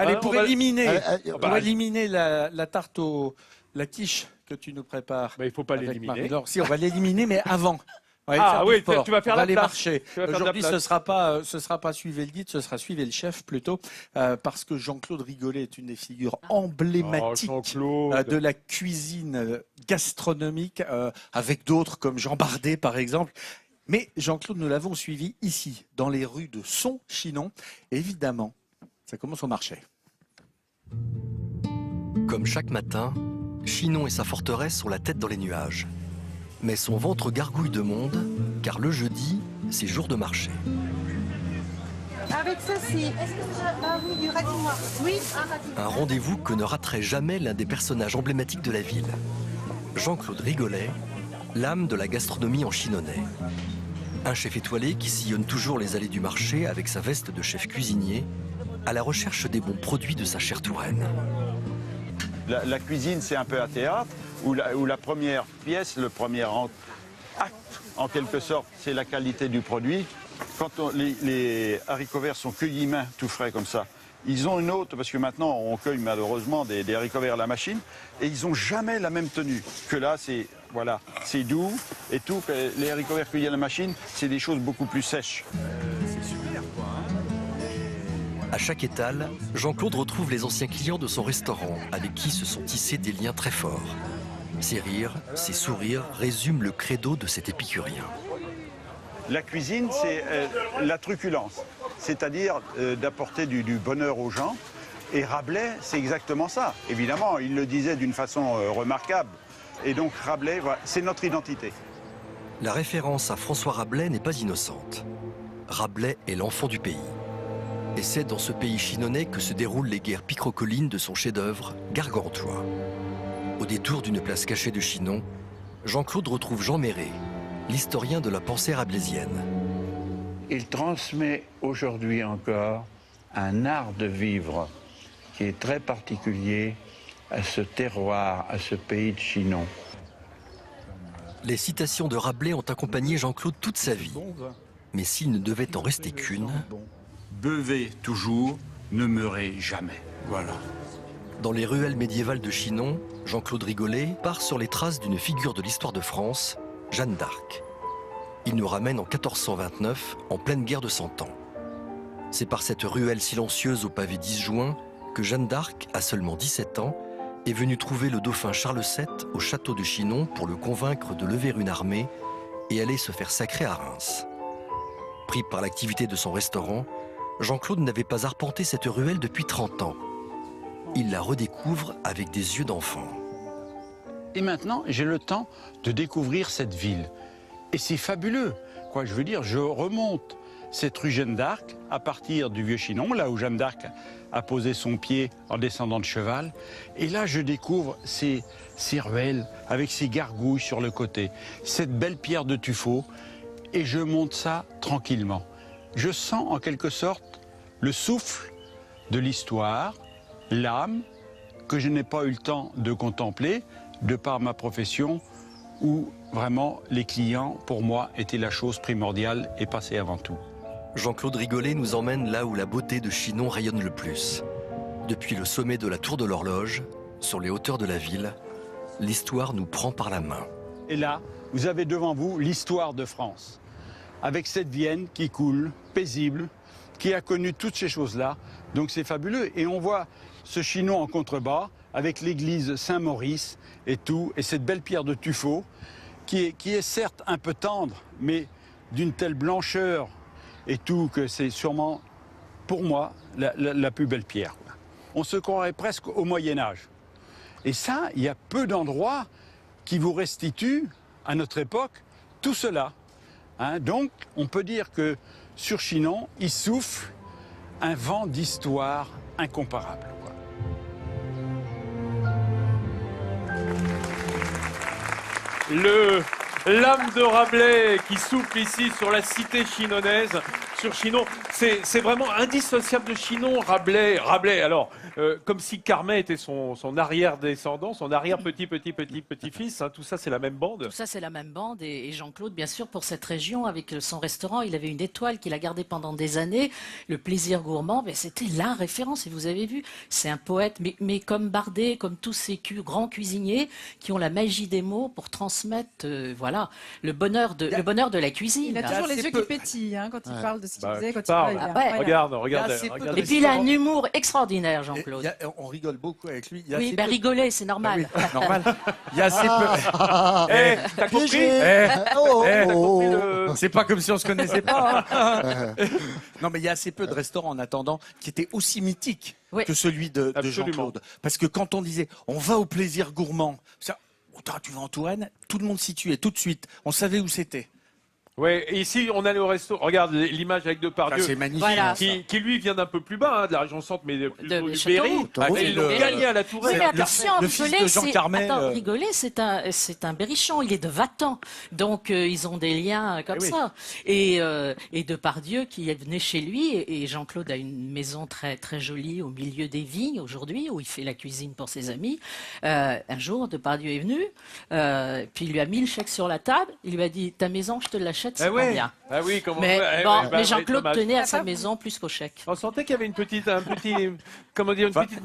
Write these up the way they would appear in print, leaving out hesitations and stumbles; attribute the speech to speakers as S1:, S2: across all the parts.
S1: Allez, pour éliminer,
S2: bah,
S1: la tarte la quiche que tu nous prépares.
S2: il ne faut pas
S1: avec
S2: l'éliminer.
S1: Marie-Laure. Si, on va l'éliminer, mais avant. On va
S2: Ah
S1: faire du
S2: oui,
S1: sport.
S2: tu vas faire
S1: on va
S2: la
S1: aller
S2: place.
S1: marcher.
S2: Tu vas faire de la
S1: Aujourd'hui,
S2: place.
S1: ce sera pas suivez le guide, ce sera suivez le chef plutôt, parce que Jean-Claude Rigolet est une des figures emblématiques
S2: Jean-Claude.
S1: de la cuisine gastronomique, avec d'autres comme Jean Bardet par exemple. Mais Jean-Claude, nous l'avons suivi ici, dans les rues de Son-Chinon. Évidemment, ça commence au marché.
S3: Comme chaque matin, Chinon et sa forteresse sont la tête dans les nuages. Mais son ventre gargouille de monde, car le jeudi, c'est jour de marché.
S4: Avec ceci, est-ce que vous avez oui, du radis noir? Oui, un radis.
S3: Un rendez-vous que ne raterait jamais l'un des personnages emblématiques de la ville. Jean-Claude Rigolet, l'âme de la gastronomie en chinonnais. Un chef étoilé qui sillonne toujours les allées du marché avec sa veste de chef cuisinier, à la recherche des bons produits de sa chère Touraine.
S5: La cuisine, c'est un peu un théâtre, où la première pièce, le premier acte, en quelque sorte, c'est la qualité du produit. Quand les haricots verts sont cueillis main, tout frais comme ça, ils ont une autre, parce que maintenant, on cueille malheureusement des haricots verts à la machine, et ils n'ont jamais la même tenue. Que là, c'est doux, et tout. Les haricots verts cueillis à la machine, c'est des choses beaucoup plus sèches.
S1: C'est super, quoi.
S3: À chaque étal, Jean-Claude retrouve les anciens clients de son restaurant, avec qui se sont tissés des liens très forts. Ses rires, ses sourires résument le credo de cet épicurien.
S5: La cuisine, c'est la truculence, c'est-à-dire d'apporter du bonheur aux gens. Et Rabelais, c'est exactement ça. Évidemment, il le disait d'une façon remarquable. Et donc Rabelais, voilà, c'est notre identité.
S3: La référence à François Rabelais n'est pas innocente. Rabelais est l'enfant du pays. Et c'est dans ce pays chinonnais que se déroulent les guerres picrocolines de son chef-d'œuvre, Gargantua. Au détour d'une place cachée de Chinon, Jean-Claude retrouve Jean Méret, l'historien de la pensée rabelaisienne.
S6: Il transmet aujourd'hui encore un art de vivre qui est très particulier à ce terroir, à ce pays de Chinon.
S3: Les citations de Rabelais ont accompagné Jean-Claude toute sa vie. Mais s'il ne devait en rester qu'une...
S5: Buvez toujours, ne meurez jamais. Voilà.
S3: Dans les ruelles médiévales de Chinon, Jean-Claude Rigolet part sur les traces d'une figure de l'histoire de France, Jeanne d'Arc. Il nous ramène en 1429, en pleine guerre de 100 ans. C'est par cette ruelle silencieuse au pavé disjoint que Jeanne d'Arc, à seulement 17 ans, est venue trouver le dauphin Charles VII au château de Chinon pour le convaincre de lever une armée et aller se faire sacrer à Reims. Pris par l'activité de son restaurant, Jean-Claude n'avait pas arpenté cette ruelle depuis 30 ans. Il la redécouvre avec des yeux d'enfant.
S6: Et maintenant, j'ai le temps de découvrir cette ville. Et c'est fabuleux. Quoi, je veux dire, je remonte cette rue Jeanne d'Arc à partir du Vieux-Chinon, là où Jeanne d'Arc a posé son pied en descendant de cheval. Et là, je découvre ces ruelles avec ces gargouilles sur le côté, cette belle pierre de tuffeau, et je monte ça tranquillement. Je sens en quelque sorte le souffle de l'histoire, l'âme que je n'ai pas eu le temps de contempler de par ma profession où vraiment les clients pour moi étaient la chose primordiale et passaient avant tout.
S3: Jean-Claude Rigolet nous emmène là où la beauté de Chinon rayonne le plus. Depuis le sommet de la tour de l'horloge, sur les hauteurs de la ville, l'histoire nous prend par la main.
S6: Et là, vous avez devant vous l'histoire de France, avec cette Vienne qui coule, paisible, qui a connu toutes ces choses-là. Donc c'est fabuleux. Et on voit ce Chinon en contrebas, avec l'église Saint-Maurice et tout, et cette belle pierre de tuffeau, qui est certes un peu tendre, mais d'une telle blancheur et tout, que c'est sûrement, pour moi, la plus belle pierre. On se croirait presque au Moyen-Âge. Et ça, il y a peu d'endroits qui vous restituent, à notre époque, tout cela. Hein, donc, on peut dire que sur Chinon, il souffle un vent d'histoire incomparable.
S2: L'âme de Rabelais qui souffle ici sur la cité chinonnaise, sur Chinon. C'est vraiment indissociable de Chinon. Rabelais. Alors, comme si Carmet était son arrière-descendant, son arrière-petit-petit-petit-petit-fils. Hein, tout ça, c'est la même bande.
S7: Tout ça, c'est la même bande. Et Jean-Claude, bien sûr, pour cette région, avec son restaurant, il avait une étoile qu'il a gardée pendant des années. Le plaisir gourmand, ben, c'était la référence. Et vous avez vu, c'est un poète, mais comme Bardet, comme tous ces grands cuisiniers qui ont la magie des mots pour transmettre, voilà, le bonheur de la cuisine.
S8: Il a toujours les yeux qui pétillent quand il parle de ce qu'il faisait, quand il
S2: parle.
S8: parle.
S7: Ah ouais.
S2: Regarde.
S7: Et puis il a un humour extraordinaire, Jean-Claude.
S1: On rigole beaucoup avec lui.
S7: Oui, ben rigoler, c'est normal.
S1: Ah oui, normal. Il y a assez peu.
S2: T'as compris
S1: C'est pas comme si on se connaissait pas. Hein. Non, mais il y a assez peu de restaurants en attendant qui étaient aussi mythiques que celui de Jean-Claude. Parce que quand on disait on va au plaisir gourmand, ça, tu vas en Touraine, tout le monde situait tout de suite. On savait où c'était.
S2: Ouais, et ici, on allait au resto. Regarde l'image avec Depardieu.
S1: C'est magnifique.
S7: Voilà.
S2: Qui lui vient d'un peu plus bas, de la région centre, mais plutôt
S7: De
S2: du Berry.
S7: Châteauroux.
S2: Ils l'ont gagné à la Touraine.
S7: Oui, mais attention,
S1: le fils
S7: rigoler,
S1: de Jean Carmet,
S7: rigoler, c'est un berrichon, il est de Vatan. Donc, ils ont des liens comme ça. Et Depardieu qui venait chez lui, et Jean-Claude a une maison très, très jolie au milieu des vignes aujourd'hui, où il fait la cuisine pour ses amis. Un jour, Depardieu est venu, puis il lui a mis le chèque sur la table, il lui a dit, ta maison, je te l'achète, c'est combien?
S2: Ah oui, comment
S7: Mais, mais Jean-Claude
S2: dommage.
S7: tenait à sa maison plus qu'au chèque.
S2: On sentait qu'il y avait une petite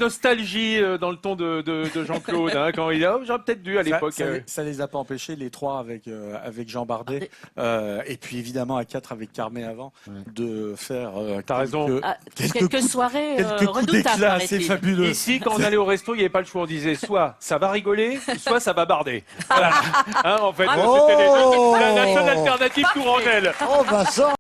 S2: nostalgie dans le ton de Jean-Claude, hein, quand il a, j'aurais peut-être dû à l'époque.
S1: Ça les a pas empêchés, les trois avec Jean Bardet, et puis évidemment à 4 avec Carmet avant, de faire
S2: T'as raison.
S7: Quelques soirées
S1: quelques coups
S7: redoutables,
S1: d'éclat, c'est
S7: paraît-il.
S1: fabuleux.
S2: Ici, quand on allait au resto, il n'y avait pas le choix. On disait soit ça va rigoler, soit ça va barder. Voilà. Hein, en fait, c'était la seule alternative tourangelle.
S9: Oh, Vincent